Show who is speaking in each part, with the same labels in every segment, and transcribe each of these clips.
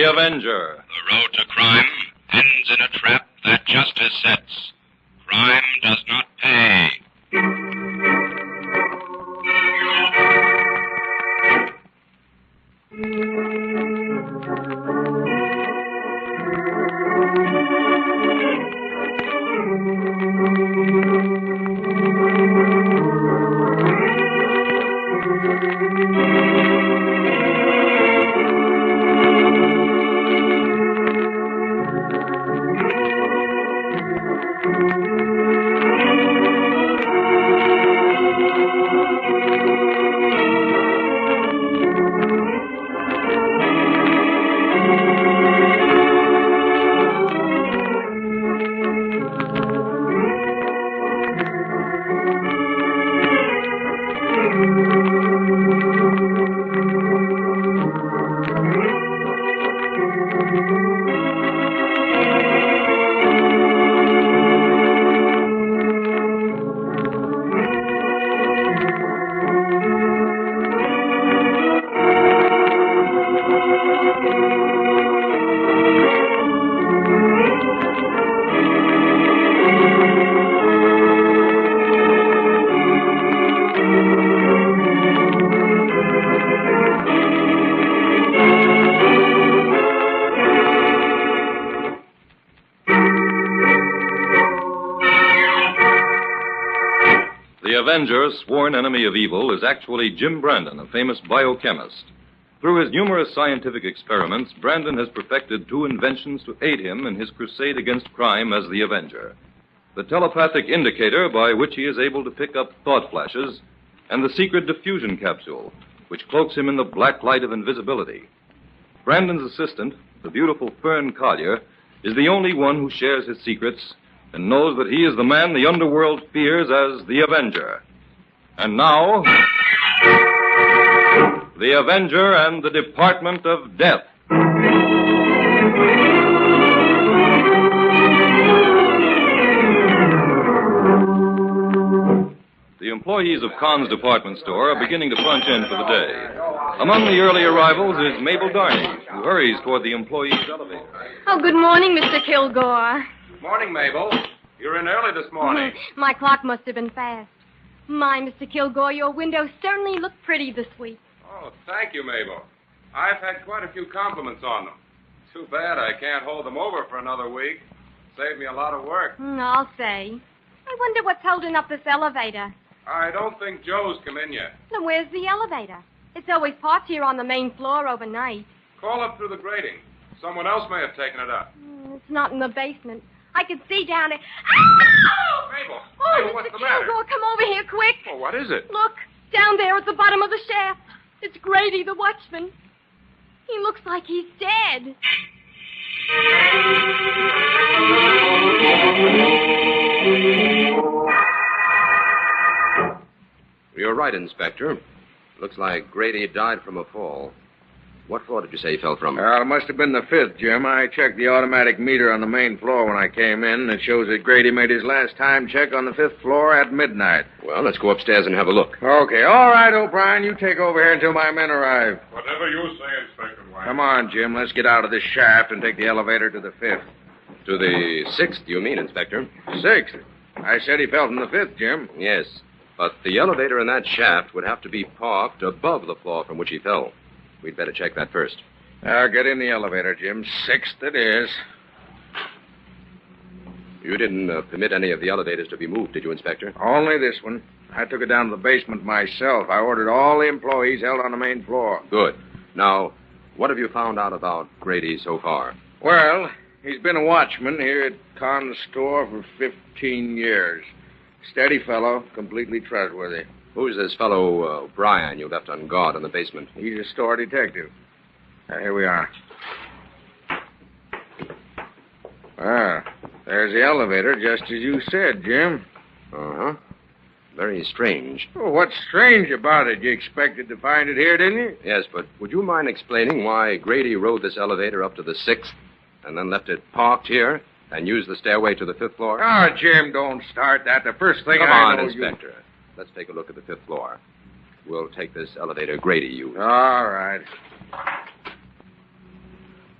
Speaker 1: The Avenger.
Speaker 2: The road to crime ends in a trap that justice sets. Crime does not pay.
Speaker 1: The Avenger, sworn enemy of evil, is actually Jim Brandon, a famous biochemist. Through his numerous scientific experiments, Brandon has perfected two inventions to aid him in his crusade against crime as the Avenger: the telepathic indicator by which he is able to pick up thought flashes, and the secret diffusion capsule, which cloaks him in the black light of invisibility. Brandon's assistant, the beautiful Fern Collier, is the only one who shares his secrets and knows that he is the man the underworld fears as the Avenger. And now, the Avenger and the Department of Death. The employees of Kahn's department store are beginning to punch in for the day. Among the early arrivals is Mabel Darney, who hurries toward the employee's elevator.
Speaker 3: Oh, good morning, Mr. Kilgore.
Speaker 4: Morning, Mabel. You're in early this morning.
Speaker 3: My clock must have been fast. My, Mr. Kilgore, your windows certainly look pretty this week.
Speaker 4: Oh, thank you, Mabel. I've had quite a few compliments on them. Too bad I can't hold them over for another week. Saved me a lot of work.
Speaker 3: I'll say. I wonder what's holding up this elevator.
Speaker 4: I don't think Joe's come in yet.
Speaker 3: Now, where's the elevator? It's always parked here on the main floor overnight.
Speaker 4: Call up through the grating. Someone else may have taken it up.
Speaker 3: It's not in the basement. I can see down there.
Speaker 4: Mabel!
Speaker 3: Oh,
Speaker 4: Mabel,
Speaker 3: Mr.
Speaker 4: what's the matter?
Speaker 3: Kilgore, come over here quick.
Speaker 4: Oh, what is it?
Speaker 3: Look, down there at the bottom of the shaft. It's Grady, the watchman. He looks like he's dead.
Speaker 5: You're right, Inspector. Looks like Grady died from a fall. What floor did you say he fell from?
Speaker 6: It must have been the fifth, Jim. I checked the automatic meter on the main floor when I came in. It shows that Grady made his last time check on the fifth floor at midnight.
Speaker 5: Well, let's go upstairs and have a look.
Speaker 6: Okay, all right, O'Brien. You take over here until my men arrive.
Speaker 4: Whatever you say, Inspector White.
Speaker 6: Come on, Jim. Let's get out of this shaft and take the elevator to the fifth.
Speaker 5: To the sixth, you mean, Inspector?
Speaker 6: Sixth? I said he fell from the fifth, Jim.
Speaker 5: Yes, but the elevator in that shaft would have to be parked above the floor from which he fell. We'd better check that first.
Speaker 6: Now, get in the elevator, Jim. Sixth it is.
Speaker 5: You didn't permit any of the elevators to be moved, did you, Inspector?
Speaker 6: Only this one. I took it down to the basement myself. I ordered all the employees held on the main floor.
Speaker 5: Good. Now, what have you found out about Grady so far?
Speaker 6: Well, he's been a watchman here at Kahn's store for 15 years. Steady fellow, completely trustworthy.
Speaker 5: Who's this fellow, Brian, you left on guard in the basement?
Speaker 6: He's a store detective. Here we are. There's the elevator, just as you said, Jim.
Speaker 5: Uh-huh. Very strange.
Speaker 6: Well, what's strange about it? You expected to find it here, didn't you?
Speaker 5: Yes, but would you mind explaining why Grady rode this elevator up to the sixth and then left it parked here and used the stairway to the fifth floor?
Speaker 6: Oh, Jim, don't start that. The first thing
Speaker 5: Come
Speaker 6: I
Speaker 5: on,
Speaker 6: know
Speaker 5: Inspector. Let's take a look at the fifth floor. We'll take this elevator Grady used.
Speaker 6: All right.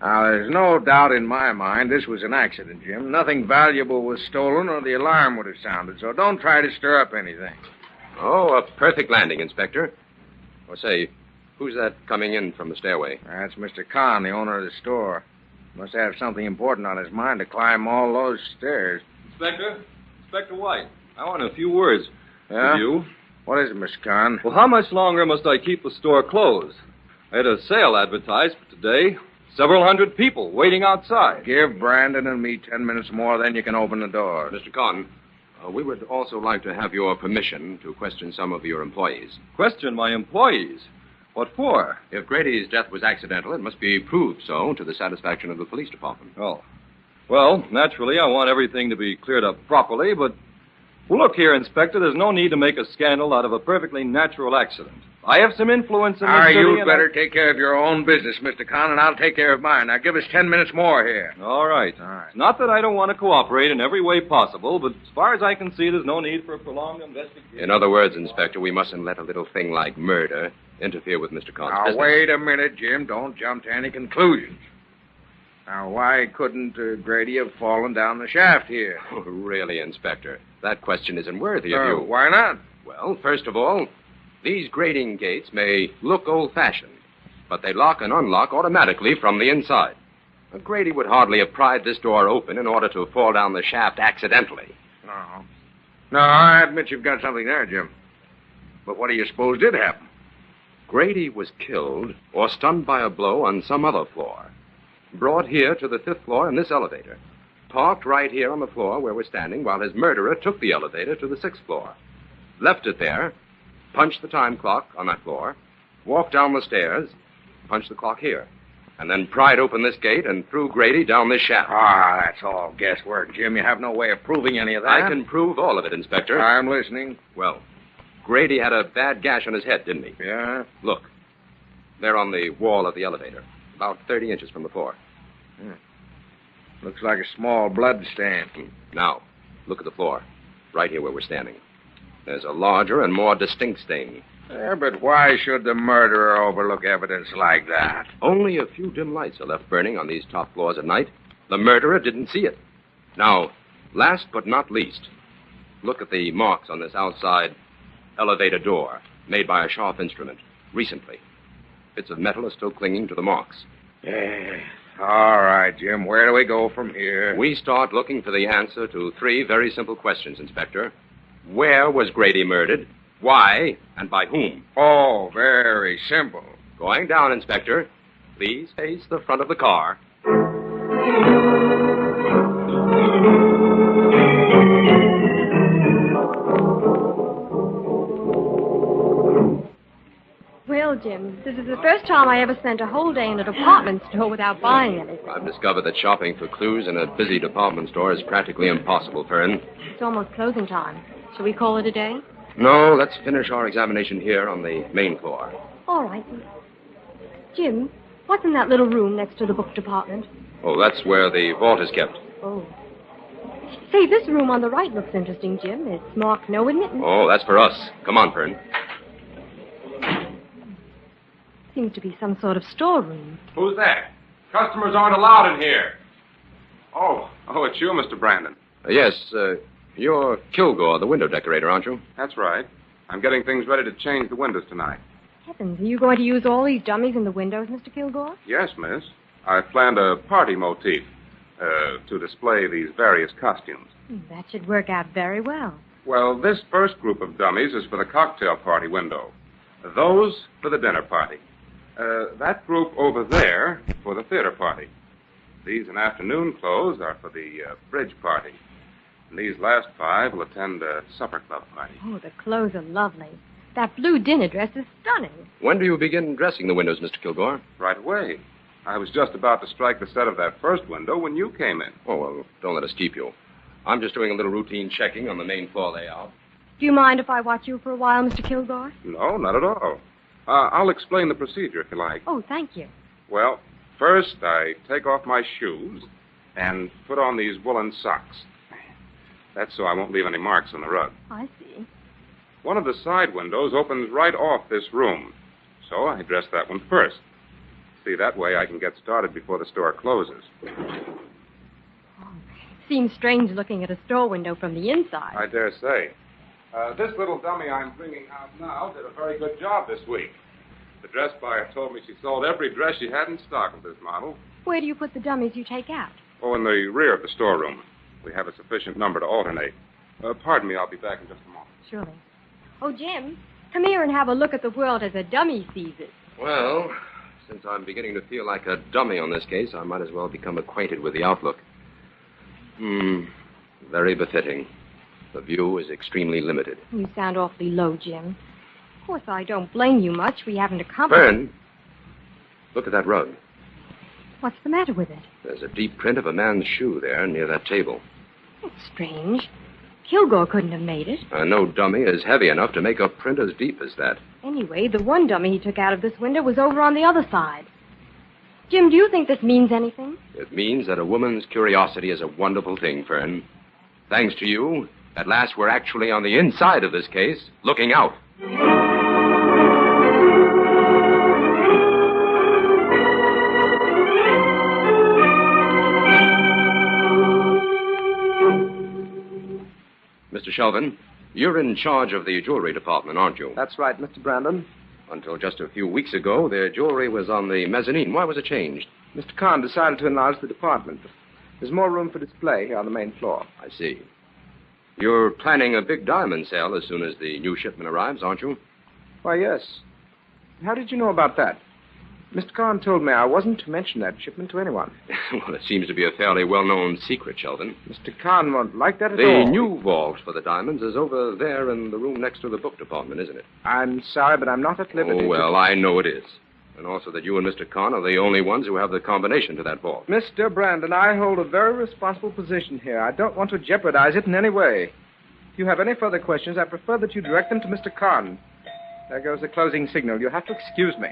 Speaker 6: Now, there's no doubt in my mind this was an accident, Jim. Nothing valuable was stolen or the alarm would have sounded, so don't try to stir up anything.
Speaker 5: Oh, a perfect landing, Inspector. Or say, who's that coming in from the stairway?
Speaker 6: That's Mr. Kahn, the owner of the store. Must have something important on his mind to climb all those stairs.
Speaker 1: Inspector White, I want a few words
Speaker 6: Yeah?
Speaker 1: with you.
Speaker 6: What is it, Mr. Kahn?
Speaker 1: Well, how much longer must I keep the store closed? I had a sale advertised for today. Several hundred people waiting outside.
Speaker 6: Give Brandon and me 10 minutes more, then you can open the door.
Speaker 5: Mr. Kahn, we would also like to have your permission to question some of your employees.
Speaker 1: Question my employees. What for?
Speaker 5: If Grady's death was accidental, it must be proved so to the satisfaction of the police department.
Speaker 1: Oh. Well, naturally, I want everything to be cleared up properly, but... Well, look here, Inspector, there's no need to make a scandal out of a perfectly natural accident. I have some influence in this city,
Speaker 6: You
Speaker 1: and
Speaker 6: better take care of your own business, Mr. Kahn, and I'll take care of mine. Now, give us 10 minutes more here.
Speaker 1: All right. It's not that I don't want to cooperate in every way possible, but as far as I can see, there's no need for a prolonged investigation.
Speaker 5: In other words, Inspector, we mustn't let a little thing like murder interfere with Mr. Kahn's
Speaker 6: Now,
Speaker 5: business.
Speaker 6: wait a minute, Jim. Don't jump to any conclusions. Now, why couldn't Grady have fallen down the shaft here?
Speaker 5: Oh, really, Inspector, that question isn't worthy of you.
Speaker 6: Why not?
Speaker 5: Well, first of all, these grating gates may look old-fashioned, but they lock and unlock automatically from the inside. Grady would hardly have pried this door open in order to fall down the shaft accidentally.
Speaker 6: No, I admit you've got something there, Jim. But what do you suppose did happen?
Speaker 5: Grady was killed or stunned by a blow on some other floor. Brought here to the 5th floor in this elevator. Parked right here on the floor where we're standing while his murderer took the elevator to the 6th floor. Left it there, punched the time clock on that floor, walked down the stairs, punched the clock here, and then pried open this gate and threw Grady down this shaft.
Speaker 6: That's all guesswork, Jim. You have no way of proving any of that.
Speaker 5: I can prove all of it, Inspector.
Speaker 6: I'm listening.
Speaker 5: Well, Grady had a bad gash on his head, didn't he?
Speaker 6: Yeah?
Speaker 5: Look. There on the wall of the elevator. About 30 inches from the floor.
Speaker 6: Looks like a small blood stain.
Speaker 5: Now, look at the floor. Right here where we're standing. There's a larger and more distinct stain.
Speaker 6: Yeah, but why should the murderer overlook evidence like that?
Speaker 5: Only a few dim lights are left burning on these top floors at night. The murderer didn't see it. Now, last but not least, look at the marks on this outside elevator door made by a sharp instrument recently. Bits of metal are still clinging to the marks.
Speaker 6: Yeah. All right, Jim. Where do we go from here?
Speaker 5: We start looking for the answer to 3 very simple questions, Inspector. Where was Grady murdered? Why? And by whom?
Speaker 6: Oh, very simple.
Speaker 5: Going down, Inspector. Please face the front of the car.
Speaker 3: Well, Jim, this is the first time I ever spent a whole day in a department store without buying anything.
Speaker 5: I've discovered that shopping for clues in a busy department store is practically impossible, Fern.
Speaker 3: It's almost closing time. Shall we call it a day?
Speaker 5: No, let's finish our examination here on the main floor.
Speaker 3: All right. Jim, what's in that little room next to the book department?
Speaker 5: Oh, that's where the vault is kept.
Speaker 3: Oh. Say, this room on the right looks interesting, Jim. It's marked no admittance.
Speaker 5: Oh, that's for us. Come on, Fern.
Speaker 3: Seems to be some sort of storeroom.
Speaker 4: Who's that? Customers aren't allowed in here. Oh, it's you, Mr. Brandon.
Speaker 5: Yes, you're Kilgore, the window decorator, aren't you?
Speaker 4: That's right. I'm getting things ready to change the windows tonight.
Speaker 3: Heavens, are you going to use all these dummies in the windows, Mr. Kilgore?
Speaker 4: Yes, miss. I've planned a party motif to display these various costumes.
Speaker 3: That should work out very well.
Speaker 4: Well, this first group of dummies is for the cocktail party window. Those for the dinner party. That group over there for the theater party. These in afternoon clothes are for the bridge party. And these last 5 will attend a supper club party.
Speaker 3: Oh, the clothes are lovely. That blue dinner dress is stunning.
Speaker 5: When do you begin dressing the windows, Mr. Kilgore?
Speaker 4: Right away. I was just about to strike the set of that first window when you came in.
Speaker 5: Oh, well, don't let us keep you. I'm just doing a little routine checking on the main floor layout.
Speaker 3: Do you mind if I watch you for a while, Mr. Kilgore?
Speaker 4: No, not at all. I'll explain the procedure if you like.
Speaker 3: Oh, thank you.
Speaker 4: Well, first I take off my shoes and put on these woolen socks. That's so I won't leave any marks on the rug.
Speaker 3: I see.
Speaker 4: One of the side windows opens right off this room, so I dress that one first. See, that way I can get started before the store closes.
Speaker 3: Seems strange looking at a store window from the inside.
Speaker 4: I dare say. This little dummy I'm bringing out now did a very good job this week. The dress buyer told me she sold every dress she had in stock of this model.
Speaker 3: Where do you put the dummies you take out?
Speaker 4: Oh, in the rear of the storeroom. We have a sufficient number to alternate. Pardon me, I'll be back in just a moment.
Speaker 3: Surely. Oh, Jim, come here and have a look at the world as a dummy sees it.
Speaker 5: Well, since I'm beginning to feel like a dummy on this case, I might as well become acquainted with the outlook. Very befitting. The view is extremely limited.
Speaker 3: You sound awfully low, Jim. Of course, I don't blame you much. We haven't accomplished...
Speaker 5: Fern, look at that rug.
Speaker 3: What's the matter with it?
Speaker 5: There's a deep print of a man's shoe there near that table.
Speaker 3: It's strange. Kilgore couldn't have made it.
Speaker 5: No dummy is heavy enough to make a print as deep as that.
Speaker 3: Anyway, the one dummy he took out of this window was over on the other side. Jim, do you think this means anything?
Speaker 5: It means that a woman's curiosity is a wonderful thing, Fern. Thanks to you, at last we're actually on the inside of this case, looking out. Mr. Shelvin, you're in charge of the jewelry department, aren't you?
Speaker 7: That's right, Mr. Brandon.
Speaker 5: Until just a few weeks ago, their jewelry was on the mezzanine. Why was it changed?
Speaker 7: Mr. Kahn decided to enlarge the department. There's more room for display here on the main floor.
Speaker 5: I see. You're planning a big diamond sale as soon as the new shipment arrives, aren't you?
Speaker 7: Why, yes. How did you know about that? Mr. Kahn told me I wasn't to mention that shipment to anyone.
Speaker 5: Well, it seems to be a fairly well-known secret, Sheldon.
Speaker 7: Mr. Kahn won't like that at
Speaker 5: The
Speaker 7: all.
Speaker 5: new vault for the diamonds is over there in the room next to the book department, isn't it?
Speaker 7: I'm sorry, but I'm not at liberty
Speaker 5: Oh, well, I know it is. And also that you and Mr. Kahn are the only ones who have the combination to that vault.
Speaker 7: Mr. Brandon, I hold a very responsible position here. I don't want to jeopardize it in any way. If you have any further questions, I prefer that you direct them to Mr. Kahn. There goes the closing signal. You'll have to excuse me.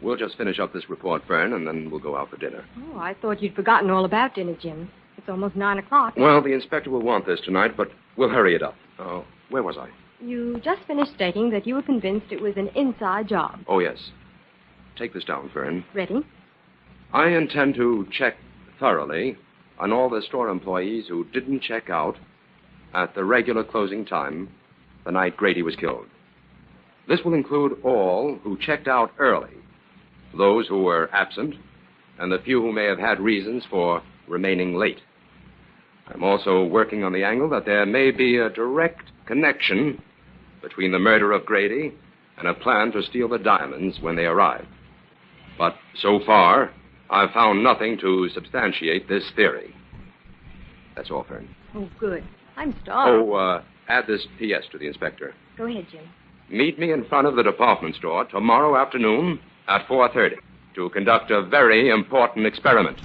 Speaker 5: We'll just finish up this report, Fern, and then we'll go out for dinner.
Speaker 3: Oh, I thought you'd forgotten all about dinner, Jim. It's almost 9 o'clock.
Speaker 5: Well, the inspector will want this tonight, but we'll hurry it up. Where was I?
Speaker 3: You just finished stating that you were convinced it was an inside job.
Speaker 5: Oh, yes. Take this down, Fern.
Speaker 3: Ready?
Speaker 5: I intend to check thoroughly on all the store employees who didn't check out at the regular closing time the night Grady was killed. This will include all who checked out early, those who were absent, and the few who may have had reasons for remaining late. I'm also working on the angle that there may be a direct connection between the murder of Grady and a plan to steal the diamonds when they arrive. But so far, I've found nothing to substantiate this theory. That's all, Fern.
Speaker 3: Oh, good. I'm starved.
Speaker 5: Add this P.S. to the inspector.
Speaker 3: Go ahead, Jim.
Speaker 5: Meet me in front of the department store tomorrow afternoon at 4:30 to conduct a very important experiment.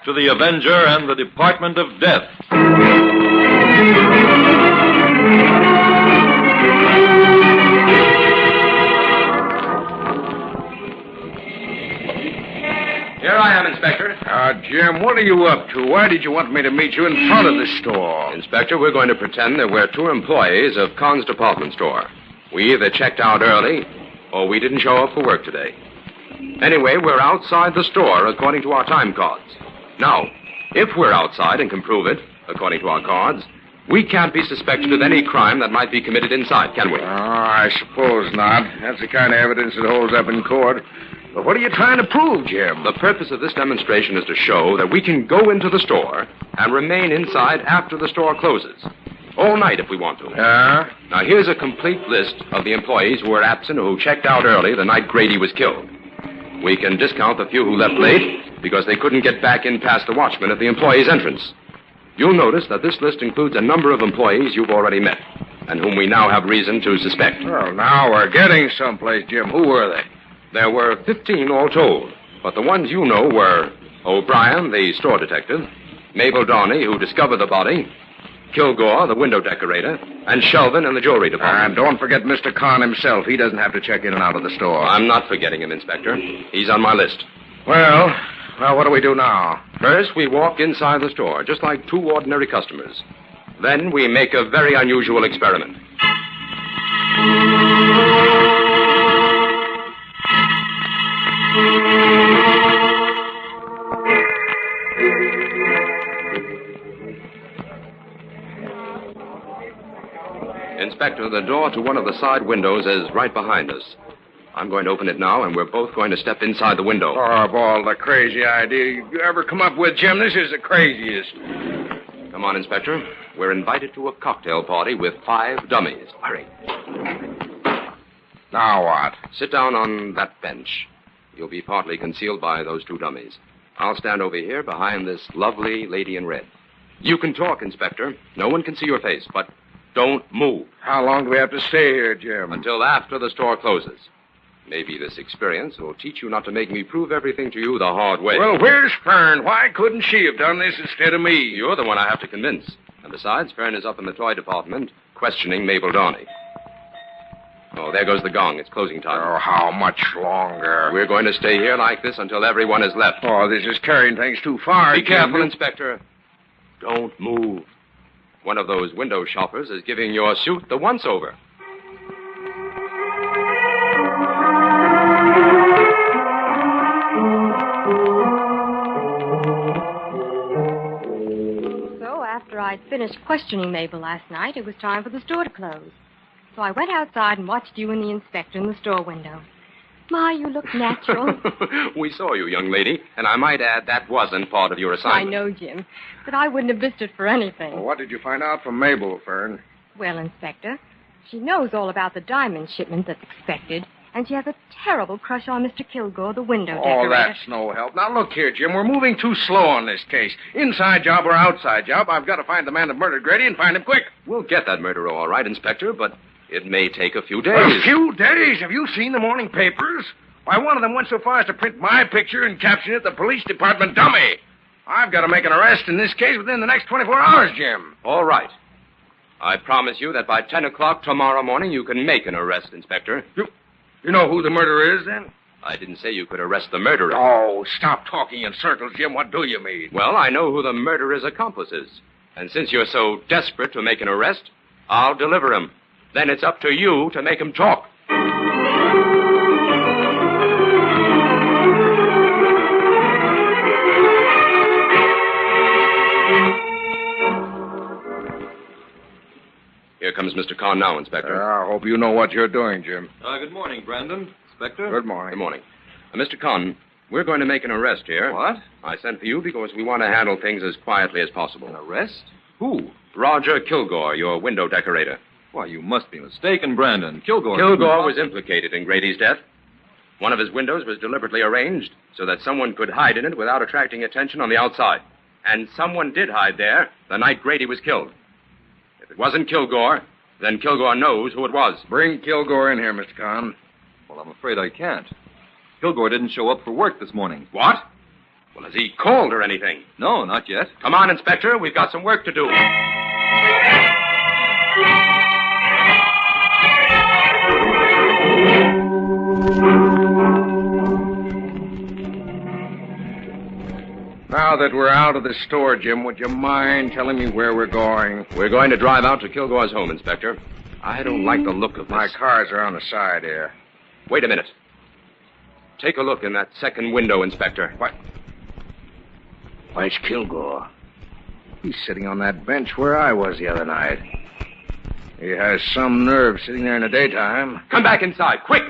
Speaker 1: to the Avenger and the Department of Death.
Speaker 5: Here I am, Inspector.
Speaker 6: Jim, what are you up to? Why did you want me to meet you in front of the store?
Speaker 5: Inspector, we're going to pretend that we're two employees of Kahn's department store. We either checked out early or we didn't show up for work today. Anyway, we're outside the store according to our time cards. Now, if we're outside and can prove it, according to our cards, we can't be suspected of any crime that might be committed inside, can we?
Speaker 6: Oh, I suppose not. That's the kind of evidence that holds up in court. But what are you trying to prove, Jim?
Speaker 5: The purpose of this demonstration is to show that we can go into the store and remain inside after the store closes. All night if we want to. Now, here's a complete list of the employees who were absent or who checked out early the night Grady was killed. We can discount the few who left late because they couldn't get back in past the watchman at the employee's entrance. You'll notice that this list includes a number of employees you've already met and whom we now have reason to suspect.
Speaker 6: Well, now we're getting someplace, Jim. Who were they?
Speaker 5: There were 15 all told, but the ones you know were O'Brien, the store detective, Mabel Darney, who discovered the body, Kilgore, the window decorator, and Shelvin in the jewelry department.
Speaker 6: And don't forget Mr. Kahn himself. He doesn't have to check in and out of the store.
Speaker 5: I'm not forgetting him, Inspector. He's on my list.
Speaker 6: Well, what do we do now?
Speaker 5: First, we walk inside the store, just like two ordinary customers. Then we make a very unusual experiment. Inspector, the door to one of the side windows is right behind us. I'm going to open it now, and we're both going to step inside the window.
Speaker 6: Oh, of all the crazy ideas you ever come up with, Jim, this is the craziest.
Speaker 5: Come on, Inspector. We're invited to a cocktail party with 5 dummies. Hurry.
Speaker 6: Now what?
Speaker 5: Sit down on that bench. You'll be partly concealed by those 2 dummies. I'll stand over here behind this lovely lady in red. You can talk, Inspector. No one can see your face, but don't move.
Speaker 6: How long do we have to stay here, Jim?
Speaker 5: Until after the store closes. Maybe this experience will teach you not to make me prove everything to you the hard way.
Speaker 6: Well, where's Fern? Why couldn't she have done this instead of me?
Speaker 5: You're the one I have to convince. And besides, Fern is up in the toy department questioning Mabel Darney. Oh, there goes the gong. It's closing time.
Speaker 6: Oh, how much longer?
Speaker 5: We're going to stay here like this until everyone is left.
Speaker 6: Oh, this is carrying things too far.
Speaker 5: Be careful, Inspector. Don't move. One of those window shoppers is giving your suit the once-over.
Speaker 3: So after I'd finished questioning Mabel last night, it was time for the store to close. So I went outside and watched you and the inspector in the store window. My, you look natural.
Speaker 5: We saw you, young lady, and I might add that wasn't part of your assignment.
Speaker 3: I know, Jim, but I wouldn't have missed it for anything.
Speaker 6: Well, what did you find out from Mabel, Fern?
Speaker 3: Well, Inspector, she knows all about the diamond shipment that's expected, and she has a terrible crush on Mr. Kilgore, the window decorator.
Speaker 6: Oh, that's no help. Now, look here, Jim. We're moving too slow on this case. Inside job or outside job, I've got to find the man that murdered Grady and find him quick.
Speaker 5: We'll get that murderer all right, Inspector, but it may take a few days.
Speaker 6: A few days? Have you seen the morning papers? Why, one of them went so far as to print my picture and caption it the police department dummy. I've got to make an arrest in this case within the next 24 hours, Jim.
Speaker 5: All right. I promise you that by 10 o'clock tomorrow morning you can make an arrest, Inspector.
Speaker 6: You know who the murderer is, then?
Speaker 5: I didn't say you could arrest the murderer.
Speaker 6: Oh, stop talking in circles, Jim. What do you mean?
Speaker 5: Well, I know who the murderer's accomplice is. And since you're so desperate to make an arrest, I'll deliver him. Then it's up to you to make him talk. Here comes Mr. Kahn now, Inspector.
Speaker 6: I hope you know what you're doing, Jim.
Speaker 1: Good morning, Brandon. Inspector?
Speaker 6: Good morning.
Speaker 5: Good morning. Mr. Kahn, we're going to make an arrest here.
Speaker 1: What?
Speaker 5: I sent for you because we want to handle things as quietly as possible.
Speaker 1: An arrest? Who?
Speaker 5: Roger Kilgore, your window decorator.
Speaker 1: Why, you must be mistaken, Brandon. Kilgore
Speaker 5: was implicated in Grady's death. One of his windows was deliberately arranged so that someone could hide in it without attracting attention on the outside. And someone did hide there the night Grady was killed. If it wasn't Kilgore, then Kilgore knows who it was.
Speaker 6: Bring Kilgore in here, Mr. Kahn.
Speaker 1: Well, I'm afraid I can't. Kilgore didn't show up for work this morning.
Speaker 5: What? Well, has he called or anything?
Speaker 1: No, not yet.
Speaker 5: Come on, Inspector. We've got some work to do.
Speaker 6: Now that we're out of the store, Jim, would you mind telling me where we're going?
Speaker 5: We're going to drive out to Kilgore's home, Inspector. I don't like the look of this.
Speaker 6: My cars are on the side here.
Speaker 5: Wait a minute. Take a look in that second window, Inspector.
Speaker 6: What? Why, it's Kilgore. He's sitting on that bench where I was the other night. He has some nerve sitting there in the daytime.
Speaker 5: Come back inside, quick!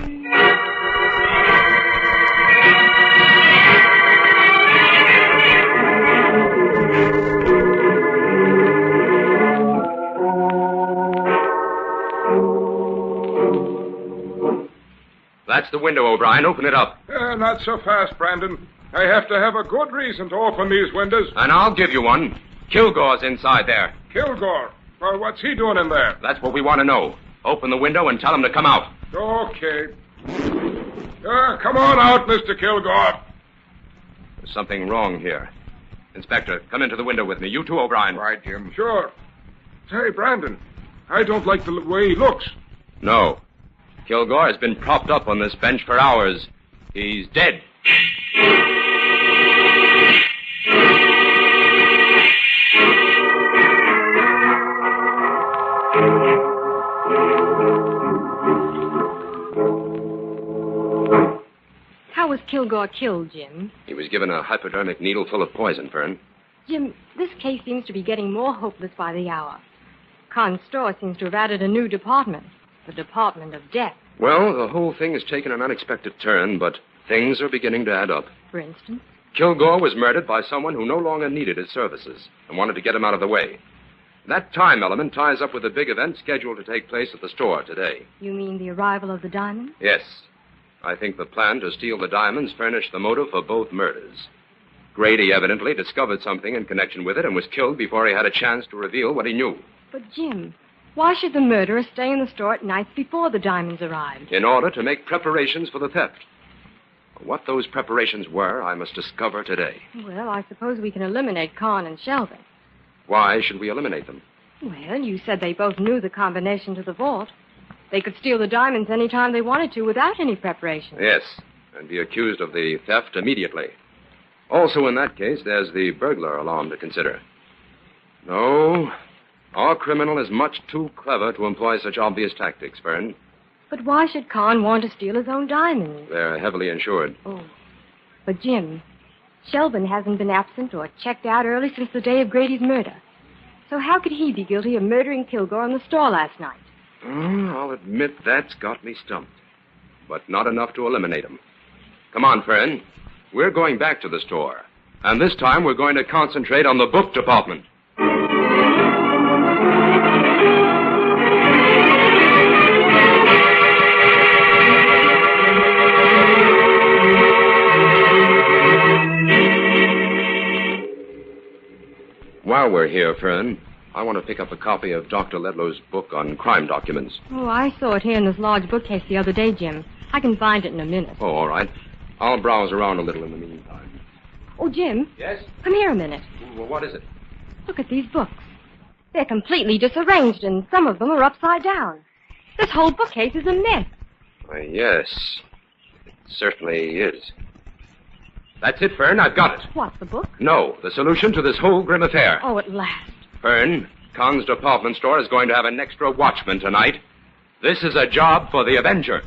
Speaker 5: That's the window, O'Brien. Open it up.
Speaker 8: Not so fast, Brandon. I have to have a good reason to open these windows.
Speaker 5: And I'll give you one. Kilgore's inside there.
Speaker 8: Kilgore? Well, what's he doing in there?
Speaker 5: That's what we want to know. Open the window and tell him to come out.
Speaker 8: Okay. Come on out, Mr. Kilgore.
Speaker 5: There's something wrong here. Inspector, come into the window with me. You too, O'Brien.
Speaker 6: Right, Jim.
Speaker 8: Sure. Say, Brandon, I don't like the way he looks.
Speaker 5: No. Kilgore has been propped up on this bench for hours. He's dead.
Speaker 3: How was Kilgore killed, Jim?
Speaker 5: He was given a hypodermic needle full of poison, Fern.
Speaker 3: Jim, this case seems to be getting more hopeless by the hour. Khan's store seems to have added a new department. The Department of Death.
Speaker 5: Well, the whole thing has taken an unexpected turn, but things are beginning to add up.
Speaker 3: For instance?
Speaker 5: Kilgore was murdered by someone who no longer needed his services and wanted to get him out of the way. That time element ties up with the big event scheduled to take place at the store today.
Speaker 3: You mean the arrival of the diamonds?
Speaker 5: Yes. I think the plan to steal the diamonds furnished the motive for both murders. Grady evidently discovered something in connection with it and was killed before he had a chance to reveal what he knew.
Speaker 3: But, Jim, why should the murderer stay in the store at night before the diamonds arrived?
Speaker 5: In order to make preparations for the theft. What those preparations were, I must discover today.
Speaker 3: Well, I suppose we can eliminate Khan and Sheldon.
Speaker 5: Why should we eliminate them?
Speaker 3: Well, you said they both knew the combination to the vault. They could steal the diamonds any time they wanted to without any preparation.
Speaker 5: Yes, and be accused of the theft immediately. Also, in that case, there's the burglar alarm to consider. No, our criminal is much too clever to employ such obvious tactics, Fern.
Speaker 3: But why should Khan want to steal his own diamonds?
Speaker 5: They're heavily insured.
Speaker 3: Oh. But, Jim, Sheldon hasn't been absent or checked out early since the day of Grady's murder. So how could he be guilty of murdering Kilgore in the store last night?
Speaker 5: I'll admit that's got me stumped. But not enough to eliminate him. Come on, Fern. We're going back to the store. And this time we're going to concentrate on the book department. While we're here, Fern, I want to pick up a copy of Dr. Ledlow's book on crime documents.
Speaker 3: Oh, I saw it here in this large bookcase the other day, Jim. I can find it in a minute.
Speaker 5: Oh, all right. I'll browse around a little in the meantime.
Speaker 3: Oh, Jim.
Speaker 5: Yes?
Speaker 3: Come here a minute.
Speaker 5: Well, what is it?
Speaker 3: Look at these books. They're completely disarranged, and some of them are upside down. This whole bookcase is a mess.
Speaker 5: Why, yes. It certainly is. That's it, Fern. I've got it.
Speaker 3: What, the book?
Speaker 5: No, the solution to this whole grim affair.
Speaker 3: Oh, at last.
Speaker 5: Fern, Khan's department store is going to have an extra watchman tonight. This is a job for the Avenger.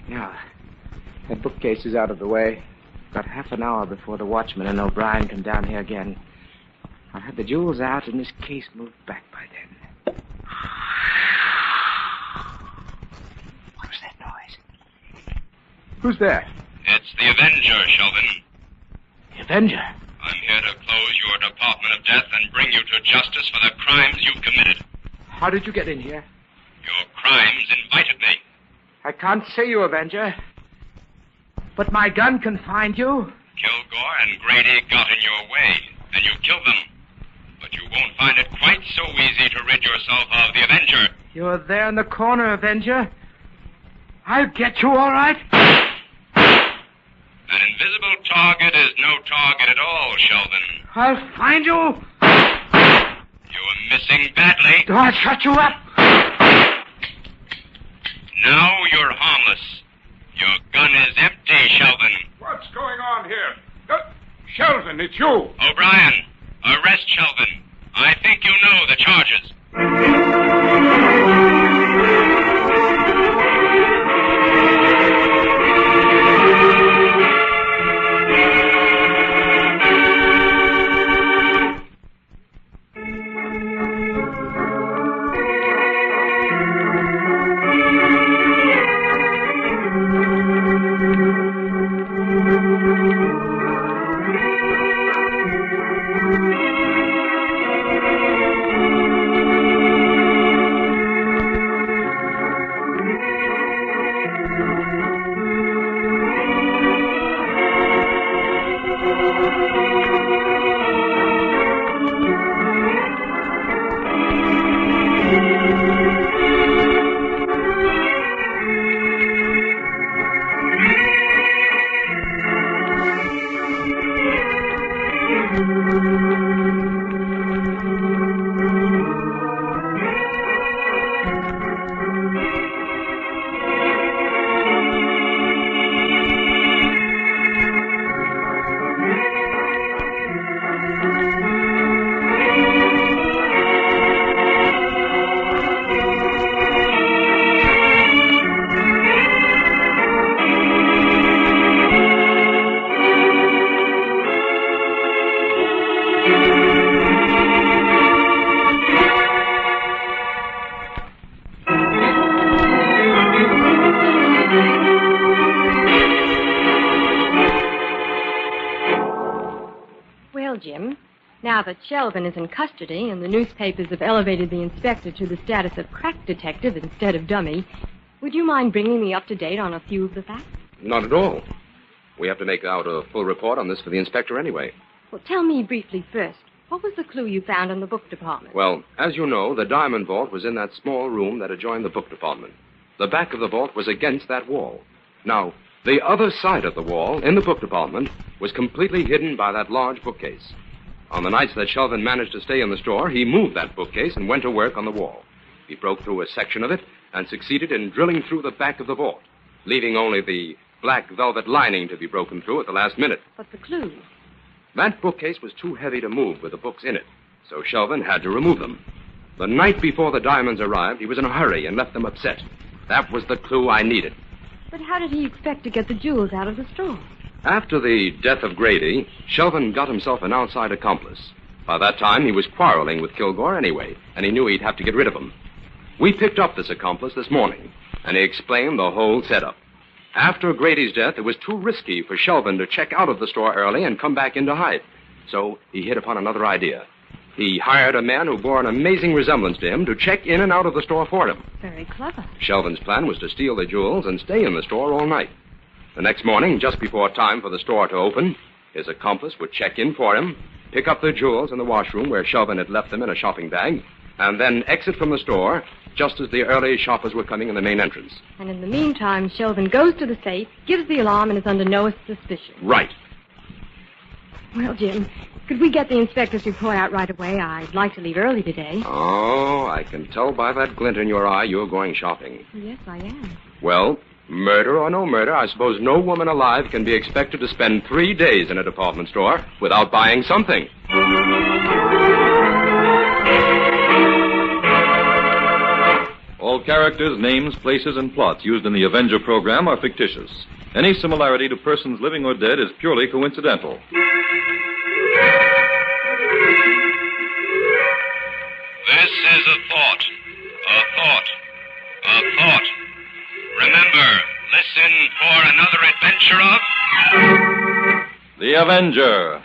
Speaker 7: Now, that bookcase is out of the way. Got half an hour before the watchman and O'Brien come down here again. I'll have the jewels out and this case moved back by then. What was that noise? Who's there?
Speaker 2: It's the Avenger, Sheldon.
Speaker 7: The Avenger?
Speaker 2: I'm here to close your Department of Death and bring you to justice for the crimes you've committed.
Speaker 7: How did you get in here?
Speaker 2: Your crimes invited me.
Speaker 7: I can't see you, Avenger. But my gun can find you.
Speaker 2: Kilgore Kilgore and Grady got in your way, and you killed them. But you won't find it quite so easy to rid yourself of the Avenger.
Speaker 7: You're there in the corner, Avenger. I'll get you, all right?
Speaker 2: An invisible target is no target at all, Sheldon.
Speaker 7: I'll find you.
Speaker 2: You're missing badly.
Speaker 7: I'll shut you up.
Speaker 2: Now you're harmless. Your gun is empty, Sheldon.
Speaker 8: What's going on here? Sheldon, it's you.
Speaker 2: O'Brien, arrest Sheldon. I think you know the charges.
Speaker 3: Well, Jim, now that Sheldon is in custody and the newspapers have elevated the inspector to the status of crack detective instead of dummy, would you mind bringing me up to date on a few of the facts?
Speaker 5: Not at all. We have to make out a full report on this for the inspector anyway.
Speaker 3: Well, tell me briefly first. What was the clue you found in the book department?
Speaker 5: Well, as you know, the diamond vault was in that small room that adjoined the book department. The back of the vault was against that wall. Now, the other side of the wall, in the book department, was completely hidden by that large bookcase. On the nights that Sheldon managed to stay in the store, he moved that bookcase and went to work on the wall. He broke through a section of it and succeeded in drilling through the back of the vault, leaving only the black velvet lining to be broken through at the last minute.
Speaker 3: But the clue?
Speaker 5: That bookcase was too heavy to move with the books in it, so Sheldon had to remove them. The night before the diamonds arrived, he was in a hurry and left them upset. That was the clue I needed.
Speaker 3: But how did he expect to get the jewels out of the store?
Speaker 5: After the death of Grady, Sheldon got himself an outside accomplice. By that time, he was quarreling with Kilgore anyway, and he knew he'd have to get rid of him. We picked up this accomplice this morning, and he explained the whole setup. After Grady's death, it was too risky for Sheldon to check out of the store early and come back in to hide. So he hit upon another idea. He hired a man who bore an amazing resemblance to him to check in and out of the store for him.
Speaker 3: Very clever.
Speaker 5: Sheldon's plan was to steal the jewels and stay in the store all night. The next morning, just before time for the store to open, his accomplice would check in for him, pick up the jewels in the washroom where Sheldon had left them in a shopping bag, and then exit from the store just as the early shoppers were coming in the main entrance.
Speaker 3: And in the meantime, Sheldon goes to the safe, gives the alarm, and is under no suspicion.
Speaker 5: Right.
Speaker 3: Well, Jim, could we get the inspector's report out right away? I'd like to leave early today.
Speaker 5: Oh, I can tell by that glint in your eye you're going shopping.
Speaker 3: Yes, I am.
Speaker 5: Well, murder or no murder, I suppose no woman alive can be expected to spend 3 days in a department store without buying something.
Speaker 1: All characters, names, places, and plots used in the Avenger program are fictitious. Any similarity to persons living or dead is purely coincidental.
Speaker 2: This is a thought. A thought. A thought. Remember, listen for another adventure of...
Speaker 1: The Avenger.